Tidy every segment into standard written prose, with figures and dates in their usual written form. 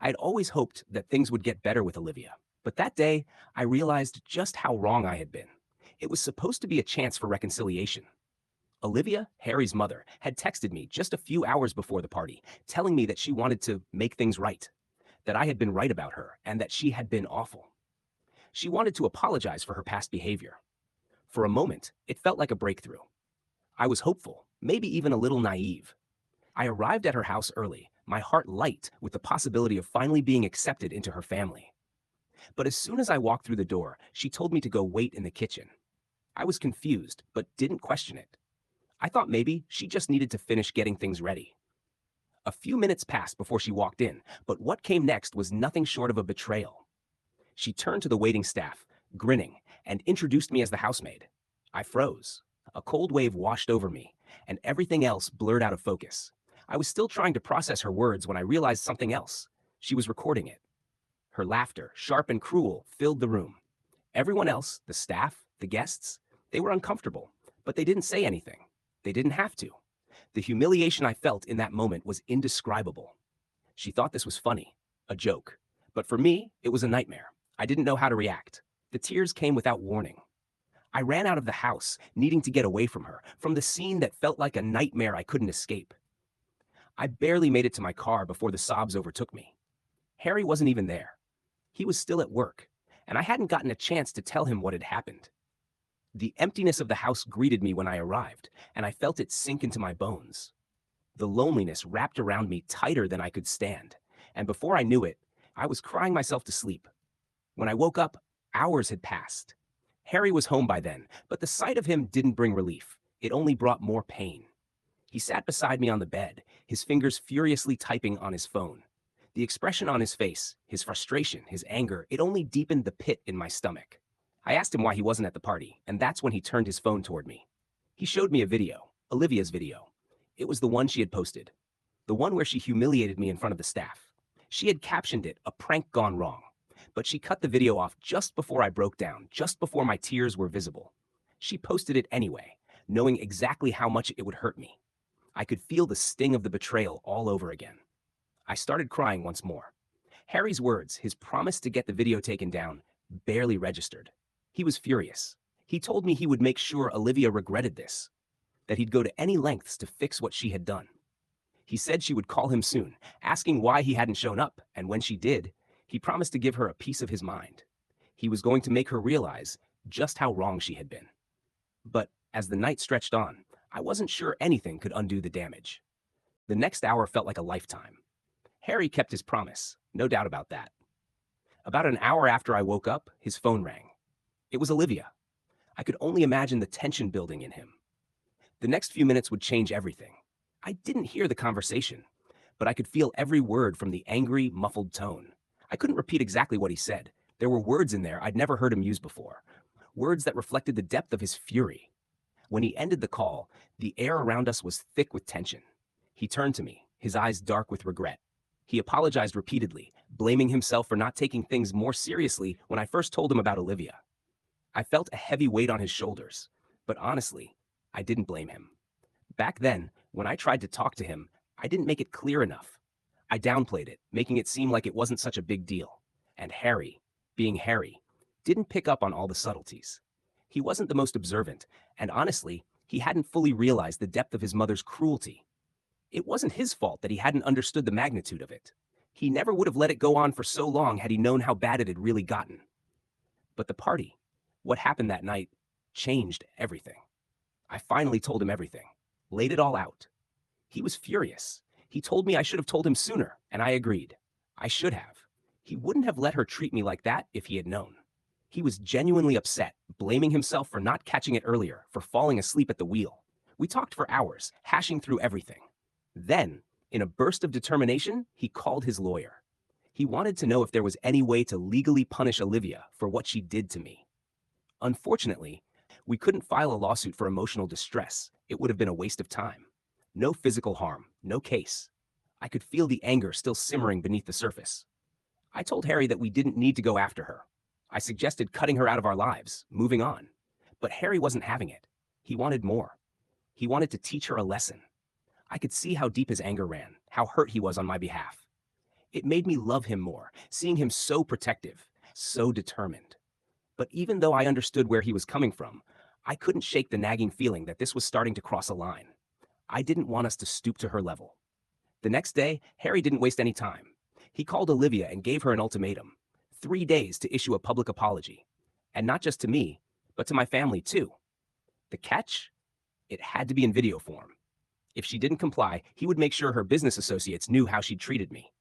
I had always hoped that things would get better with Olivia, but that day I realized just how wrong I had been. It was supposed to be a chance for reconciliation. Olivia, Harry's mother, had texted me just a few hours before the party, telling me that she wanted to make things right, that I had been right about her, and that she had been awful. She wanted to apologize for her past behavior. For a moment, it felt like a breakthrough. I was hopeful, maybe even a little naive. I arrived at her house early, my heart light with the possibility of finally being accepted into her family. But as soon as I walked through the door, she told me to go wait in the kitchen. I was confused, but didn't question it. I thought maybe she just needed to finish getting things ready. A few minutes passed before she walked in, but what came next was nothing short of a betrayal. She turned to the waiting staff, grinning, and introduced me as the housemaid. I froze. A cold wave washed over me, and everything else blurred out of focus. I was still trying to process her words when I realized something else. She was recording it. Her laughter, sharp and cruel, filled the room. Everyone else, the staff, the guests, they were uncomfortable, but they didn't say anything. They didn't have to. The humiliation I felt in that moment was indescribable. She thought this was funny, a joke. But for me, it was a nightmare. I didn't know how to react. The tears came without warning. I ran out of the house, needing to get away from her, from the scene that felt like a nightmare I couldn't escape. I barely made it to my car before the sobs overtook me. Harry wasn't even there. He was still at work, and I hadn't gotten a chance to tell him what had happened. The emptiness of the house greeted me when I arrived, and I felt it sink into my bones. The loneliness wrapped around me tighter than I could stand, and before I knew it, I was crying myself to sleep. When I woke up, hours had passed. Harry was home by then, but the sight of him didn't bring relief. It only brought more pain. He sat beside me on the bed, his fingers furiously typing on his phone. The expression on his face, his frustration, his anger, it only deepened the pit in my stomach. I asked him why he wasn't at the party, and that's when he turned his phone toward me. He showed me a video, Olivia's video. It was the one she had posted, the one where she humiliated me in front of the staff. She had captioned it, "A prank gone wrong." But she cut the video off just before I broke down, just before my tears were visible. She posted it anyway, knowing exactly how much it would hurt me. I could feel the sting of the betrayal all over again. I started crying once more. Harry's words, his promise to get the video taken down, barely registered. He was furious. He told me he would make sure Olivia regretted this, that he'd go to any lengths to fix what she had done. He said she would call him soon, asking why he hadn't shown up, and when she did, he promised to give her a piece of his mind. He was going to make her realize just how wrong she had been. But as the night stretched on, I wasn't sure anything could undo the damage. The next hour felt like a lifetime. Harry kept his promise, no doubt about that. About an hour after I woke up, his phone rang. It was Olivia. I could only imagine the tension building in him. The next few minutes would change everything. I didn't hear the conversation, but I could feel every word from the angry, muffled tone. I couldn't repeat exactly what he said. There were words in there I'd never heard him use before, words that reflected the depth of his fury. When he ended the call, the air around us was thick with tension. He turned to me, his eyes dark with regret. He apologized repeatedly, blaming himself for not taking things more seriously when I first told him about Olivia. I felt a heavy weight on his shoulders, but honestly, I didn't blame him. Back then, when I tried to talk to him, I didn't make it clear enough. I downplayed it, making it seem like it wasn't such a big deal. And Harry, being Harry, didn't pick up on all the subtleties. He wasn't the most observant, and honestly, he hadn't fully realized the depth of his mother's cruelty. It wasn't his fault that he hadn't understood the magnitude of it. He never would have let it go on for so long had he known how bad it had really gotten. But the party, what happened that night, changed everything. I finally told him everything, laid it all out. He was furious. He told me I should have told him sooner, and I agreed. I should have. He wouldn't have let her treat me like that if he had known. He was genuinely upset, blaming himself for not catching it earlier, for falling asleep at the wheel. We talked for hours, hashing through everything. Then, in a burst of determination, he called his lawyer. He wanted to know if there was any way to legally punish Olivia for what she did to me. Unfortunately, we couldn't file a lawsuit for emotional distress. It would have been a waste of time. No physical harm, no case. I could feel the anger still simmering beneath the surface. I told Harry that we didn't need to go after her. I suggested cutting her out of our lives, moving on. But Harry wasn't having it. He wanted more. He wanted to teach her a lesson. I could see how deep his anger ran, how hurt he was on my behalf. It made me love him more, seeing him so protective, so determined. But even though I understood where he was coming from, I couldn't shake the nagging feeling that this was starting to cross a line. I didn't want us to stoop to her level. The next day, Harry didn't waste any time. He called Olivia and gave her an ultimatum: 3 days to issue a public apology. And not just to me, but to my family too. The catch? It had to be in video form. If she didn't comply, he would make sure her business associates knew how she'd treated me.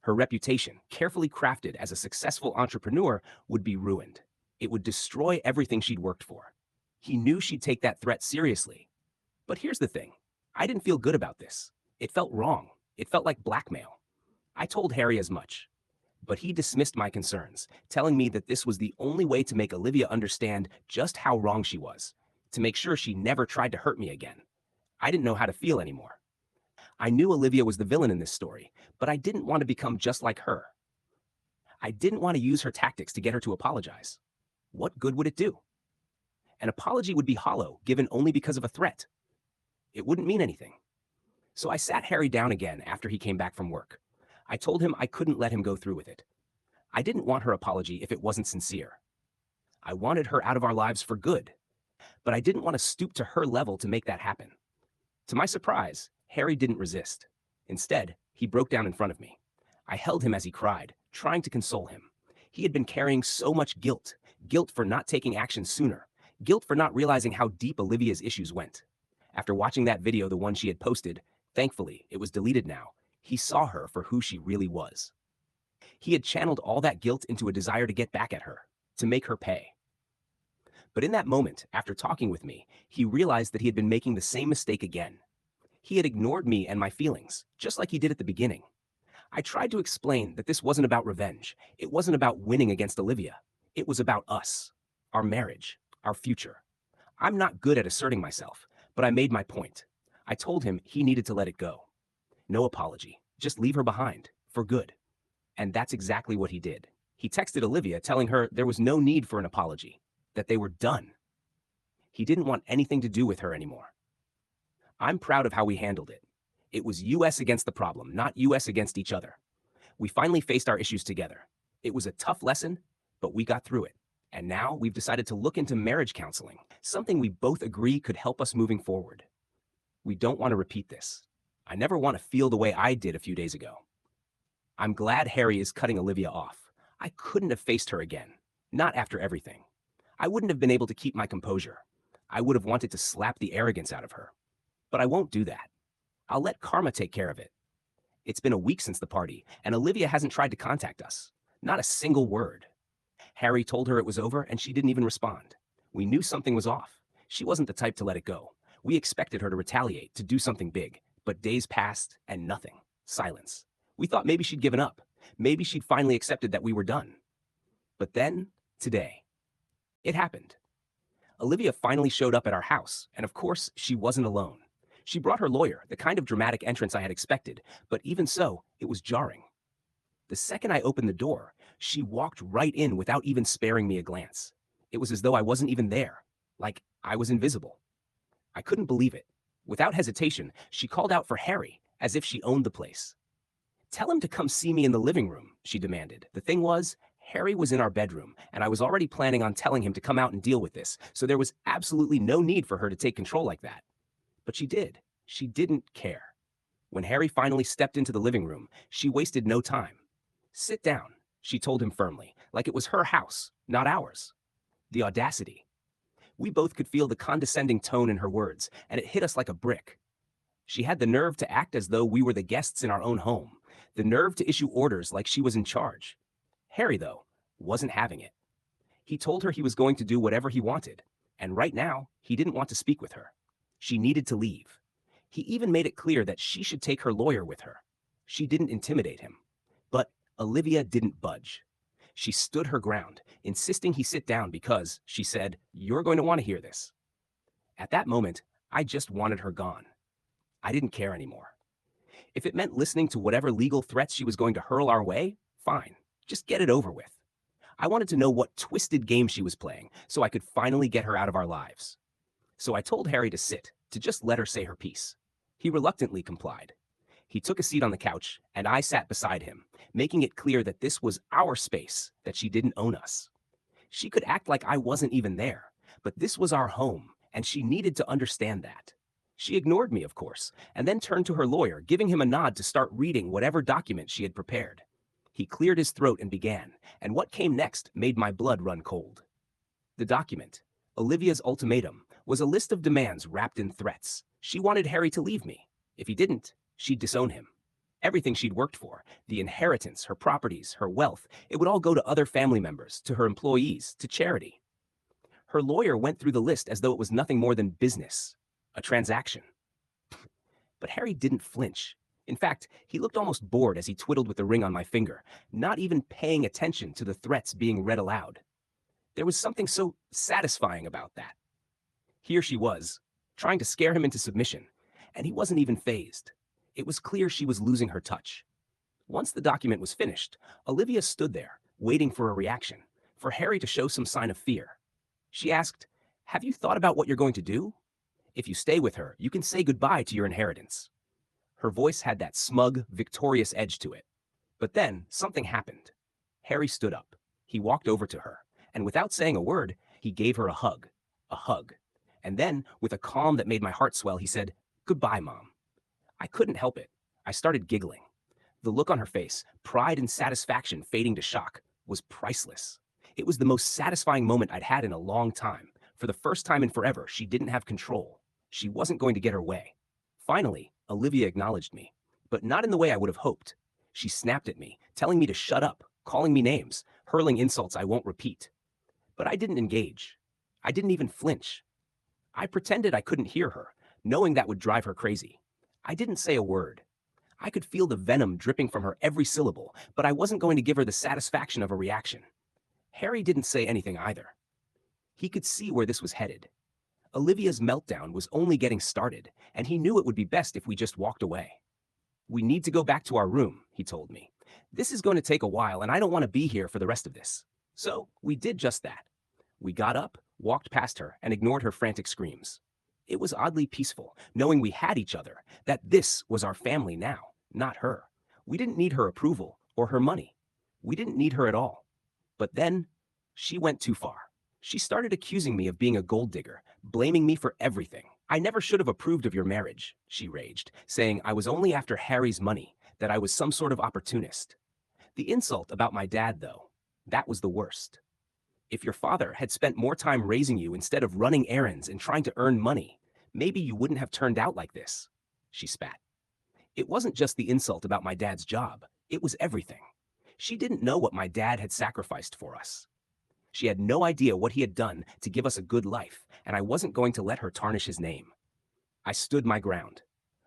Her reputation, carefully crafted as a successful entrepreneur, would be ruined. It would destroy everything she'd worked for. He knew she'd take that threat seriously. But here's the thing: I didn't feel good about this. It felt wrong. It felt like blackmail. I told Harry as much. But he dismissed my concerns, telling me that this was the only way to make Olivia understand just how wrong she was, to make sure she never tried to hurt me again. I didn't know how to feel anymore. I knew Olivia was the villain in this story, but I didn't want to become just like her. I didn't want to use her tactics to get her to apologize. What good would it do? An apology would be hollow, given only because of a threat. It wouldn't mean anything. So I sat Harry down again after he came back from work. I told him I couldn't let him go through with it. I didn't want her apology if it wasn't sincere. I wanted her out of our lives for good, but I didn't want to stoop to her level to make that happen. To my surprise, Harry didn't resist. Instead, he broke down in front of me. I held him as he cried, trying to console him. He had been carrying so much guilt: guilt for not taking action sooner, guilt for not realizing how deep Olivia's issues went. After watching that video, the one she had posted, thankfully, it was deleted now, he saw her for who she really was. He had channeled all that guilt into a desire to get back at her, to make her pay. But in that moment, after talking with me, he realized that he had been making the same mistake again. He had ignored me and my feelings, just like he did at the beginning. I tried to explain that this wasn't about revenge. It wasn't about winning against Olivia. It was about us, our marriage, our future. I'm not good at asserting myself, but I made my point. I told him he needed to let it go. No apology, just leave her behind, for good. And that's exactly what he did. He texted Olivia telling her there was no need for an apology, that they were done. He didn't want anything to do with her anymore. I'm proud of how we handled it. It was US against the problem, not US against each other. We finally faced our issues together. It was a tough lesson, but we got through it. And now we've decided to look into marriage counseling, something we both agree could help us moving forward. We don't want to repeat this. I never want to feel the way I did a few days ago. I'm glad Harry is cutting Olivia off. I couldn't have faced her again. Not after everything. I wouldn't have been able to keep my composure. I would have wanted to slap the arrogance out of her. But I won't do that. I'll let karma take care of it. It's been a week since the party, and Olivia hasn't tried to contact us. Not a single word. Harry told her it was over, and she didn't even respond. We knew something was off. She wasn't the type to let it go. We expected her to retaliate, to do something big. But days passed, and nothing. Silence. We thought maybe she'd given up. Maybe she'd finally accepted that we were done. But then, today, it happened. Olivia finally showed up at our house, and of course, she wasn't alone. She brought her lawyer, the kind of dramatic entrance I had expected, but even so, it was jarring. The second I opened the door, she walked right in without even sparing me a glance. It was as though I wasn't even there, like I was invisible. I couldn't believe it. Without hesitation, she called out for Harry, as if she owned the place. "Tell him to come see me in the living room," she demanded. The thing was, Harry was in our bedroom, and I was already planning on telling him to come out and deal with this, so there was absolutely no need for her to take control like that. But she did. She didn't care. When Harry finally stepped into the living room, she wasted no time. "Sit down," she told him firmly, like it was her house, not ours. The audacity. We both could feel the condescending tone in her words, and it hit us like a brick. She had the nerve to act as though we were the guests in our own home, the nerve to issue orders like she was in charge. Harry, though, wasn't having it. He told her he was going to do whatever he wanted, and right now, he didn't want to speak with her. She needed to leave. He even made it clear that she should take her lawyer with her. She didn't intimidate him. But Olivia didn't budge. She stood her ground, insisting he sit down because, she said, "You're going to want to hear this." At that moment, I just wanted her gone. I didn't care anymore. If it meant listening to whatever legal threats she was going to hurl our way, fine. Just get it over with. I wanted to know what twisted game she was playing so I could finally get her out of our lives. So I told Harry to sit, to just let her say her piece. He reluctantly complied. He took a seat on the couch, and I sat beside him, making it clear that this was our space, that she didn't own us. She could act like I wasn't even there, but this was our home, and she needed to understand that. She ignored me, of course, and then turned to her lawyer, giving him a nod to start reading whatever document she had prepared. He cleared his throat and began, and what came next made my blood run cold. The document, Olivia's ultimatum, was a list of demands wrapped in threats. She wanted Harry to leave me. If he didn't, she'd disown him. Everything she'd worked for, the inheritance, her properties, her wealth, it would all go to other family members, to her employees, to charity. Her lawyer went through the list as though it was nothing more than business, a transaction. But Harry didn't flinch. In fact, he looked almost bored as he twiddled with the ring on my finger, not even paying attention to the threats being read aloud. There was something so satisfying about that. Here she was, trying to scare him into submission, and he wasn't even fazed. It was clear she was losing her touch. Once the document was finished, Olivia stood there, waiting for a reaction, for Harry to show some sign of fear. She asked, "Have you thought about what you're going to do? If you stay with her, you can say goodbye to your inheritance." Her voice had that smug, victorious edge to it. But then, something happened. Harry stood up. He walked over to her, and without saying a word, he gave her a hug. A hug. And then, with a calm that made my heart swell, he said, "Goodbye, Mom." I couldn't help it. I started giggling. The look on her face, pride and satisfaction fading to shock, was priceless. It was the most satisfying moment I'd had in a long time. For the first time in forever, she didn't have control. She wasn't going to get her way. Finally, Olivia acknowledged me, but not in the way I would have hoped. She snapped at me, telling me to shut up, calling me names, hurling insults I won't repeat. But I didn't engage. I didn't even flinch. I pretended I couldn't hear her, knowing that would drive her crazy. I didn't say a word. I could feel the venom dripping from her every syllable, but I wasn't going to give her the satisfaction of a reaction. Harry didn't say anything either. He could see where this was headed. Olivia's meltdown was only getting started, and he knew it would be best if we just walked away. "We need to go back to our room," he told me. "This is going to take a while, and I don't want to be here for the rest of this." So we did just that. We got up, walked past her, and ignored her frantic screams. It was oddly peaceful, knowing we had each other, that this was our family now, not her. We didn't need her approval or her money. We didn't need her at all. But then, she went too far. She started accusing me of being a gold digger, blaming me for everything. "I never should have approved of your marriage," she raged, saying I was only after Harry's money, that I was some sort of opportunist. The insult about my dad, though, that was the worst. "If your father had spent more time raising you instead of running errands and trying to earn money, maybe you wouldn't have turned out like this," she spat. It wasn't just the insult about my dad's job, it was everything. She didn't know what my dad had sacrificed for us. She had no idea what he had done to give us a good life, and I wasn't going to let her tarnish his name. I stood my ground.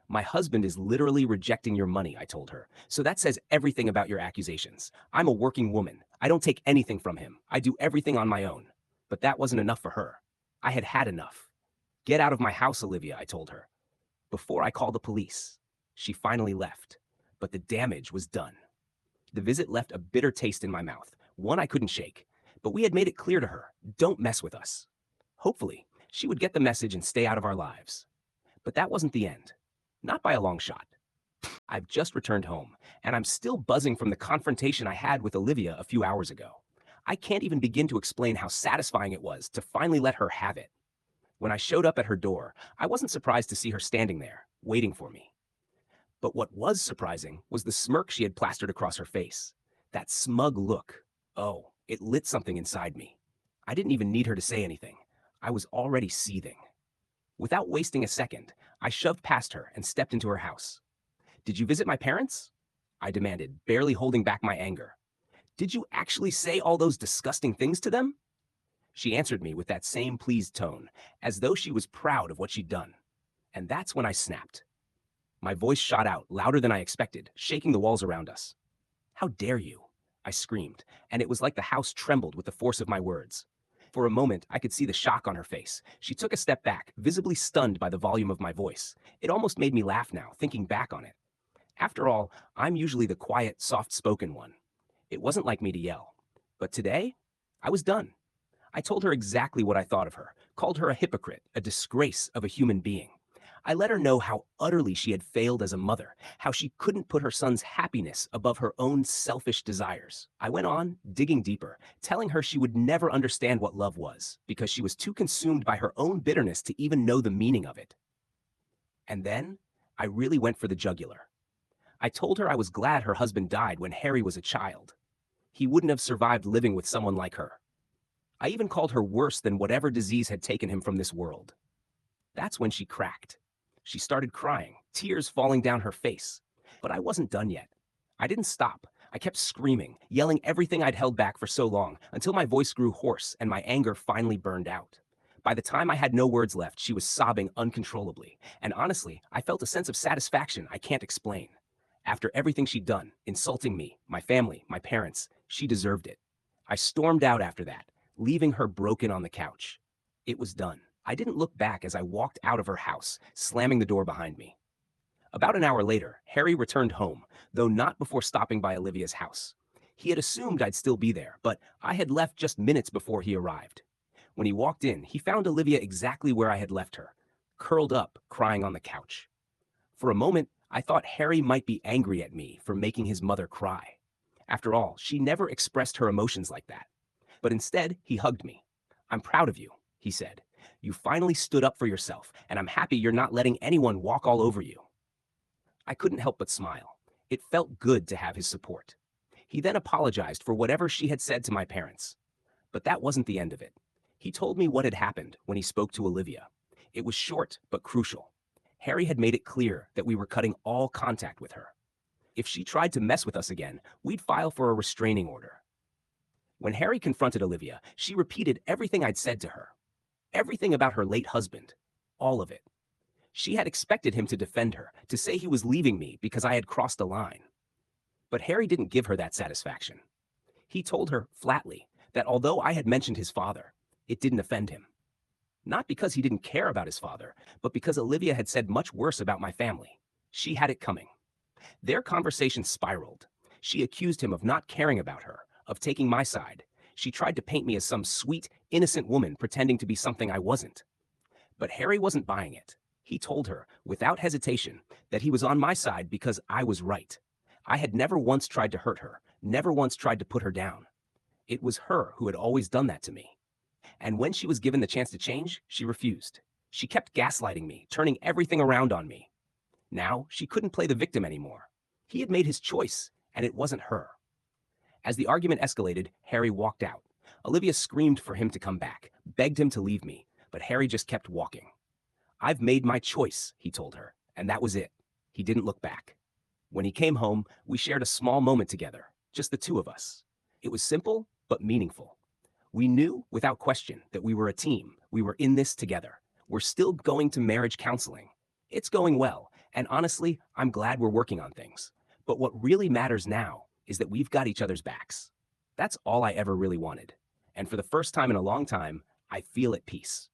"My husband is literally rejecting your money," I told her. "So that says everything about your accusations. I'm a working woman. I don't take anything from him. I do everything on my own." But that wasn't enough for her. I had had enough. "Get out of my house, Olivia," I told her. "Before I call the police." She finally left, but the damage was done. The visit left a bitter taste in my mouth, one I couldn't shake. But we had made it clear to her, don't mess with us. Hopefully, she would get the message and stay out of our lives. But that wasn't the end. Not by a long shot. I've just returned home, and I'm still buzzing from the confrontation I had with Olivia a few hours ago. I can't even begin to explain how satisfying it was to finally let her have it. When I showed up at her door, I wasn't surprised to see her standing there, waiting for me. But what was surprising was the smirk she had plastered across her face. That smug look. Oh, it lit something inside me. I didn't even need her to say anything. I was already seething. Without wasting a second, I shoved past her and stepped into her house. "Did you visit my parents?" I demanded, barely holding back my anger. "Did you actually say all those disgusting things to them?" She answered me with that same pleased tone, as though she was proud of what she'd done. And that's when I snapped. My voice shot out, louder than I expected, shaking the walls around us. "How dare you?" I screamed, and it was like the house trembled with the force of my words. For a moment, I could see the shock on her face. She took a step back, visibly stunned by the volume of my voice. It almost made me laugh now, thinking back on it. After all, I'm usually the quiet, soft-spoken one. It wasn't like me to yell. But today, I was done. I told her exactly what I thought of her, called her a hypocrite, a disgrace of a human being. I let her know how utterly she had failed as a mother, how she couldn't put her son's happiness above her own selfish desires. I went on, digging deeper, telling her she would never understand what love was, because she was too consumed by her own bitterness to even know the meaning of it. And then, I really went for the jugular. I told her I was glad her husband died when Harry was a child. He wouldn't have survived living with someone like her. I even called her worse than whatever disease had taken him from this world. That's when she cracked. She started crying, tears falling down her face. But I wasn't done yet. I didn't stop. I kept screaming, yelling everything I'd held back for so long, until my voice grew hoarse and my anger finally burned out. By the time I had no words left, she was sobbing uncontrollably, and honestly, I felt a sense of satisfaction I can't explain. After everything she'd done, insulting me, my family, my parents, she deserved it. I stormed out after that, leaving her broken on the couch. It was done. I didn't look back as I walked out of her house, slamming the door behind me. About an hour later, Harry returned home, though not before stopping by Olivia's house. He had assumed I'd still be there, but I had left just minutes before he arrived. When he walked in, he found Olivia exactly where I had left her, curled up, crying on the couch. For a moment, I thought Harry might be angry at me for making his mother cry. After all, she never expressed her emotions like that. But instead, he hugged me. "I'm proud of you," he said. "You finally stood up for yourself, and I'm happy you're not letting anyone walk all over you." I couldn't help but smile. It felt good to have his support. He then apologized for whatever she had said to my parents. But that wasn't the end of it. He told me what had happened when he spoke to Olivia. It was short but crucial. Harry had made it clear that we were cutting all contact with her. If she tried to mess with us again, we'd file for a restraining order. When Harry confronted Olivia, she repeated everything I'd said to her. Everything about her late husband. All of it. She had expected him to defend her, to say he was leaving me because I had crossed a line. But Harry didn't give her that satisfaction. He told her, flatly, that although I had mentioned his father, it didn't offend him. Not because he didn't care about his father, but because Olivia had said much worse about my family. She had it coming. Their conversation spiraled. She accused him of not caring about her, of taking my side. She tried to paint me as some sweet, innocent woman pretending to be something I wasn't. But Harry wasn't buying it. He told her, without hesitation, that he was on my side because I was right. I had never once tried to hurt her, never once tried to put her down. It was her who had always done that to me. And when she was given the chance to change, she refused. She kept gaslighting me, turning everything around on me. Now, she couldn't play the victim anymore. He had made his choice, and it wasn't her. As the argument escalated, Harry walked out. Olivia screamed for him to come back, begged him to leave me, but Harry just kept walking. "I've made my choice," he told her, and that was it. He didn't look back. When he came home, we shared a small moment together, just the two of us. It was simple, but meaningful. We knew, without question, that we were a team. We were in this together. We're still going to marriage counseling. It's going well, and honestly, I'm glad we're working on things. But what really matters now is that we've got each other's backs. That's all I ever really wanted. And for the first time in a long time, I feel at peace.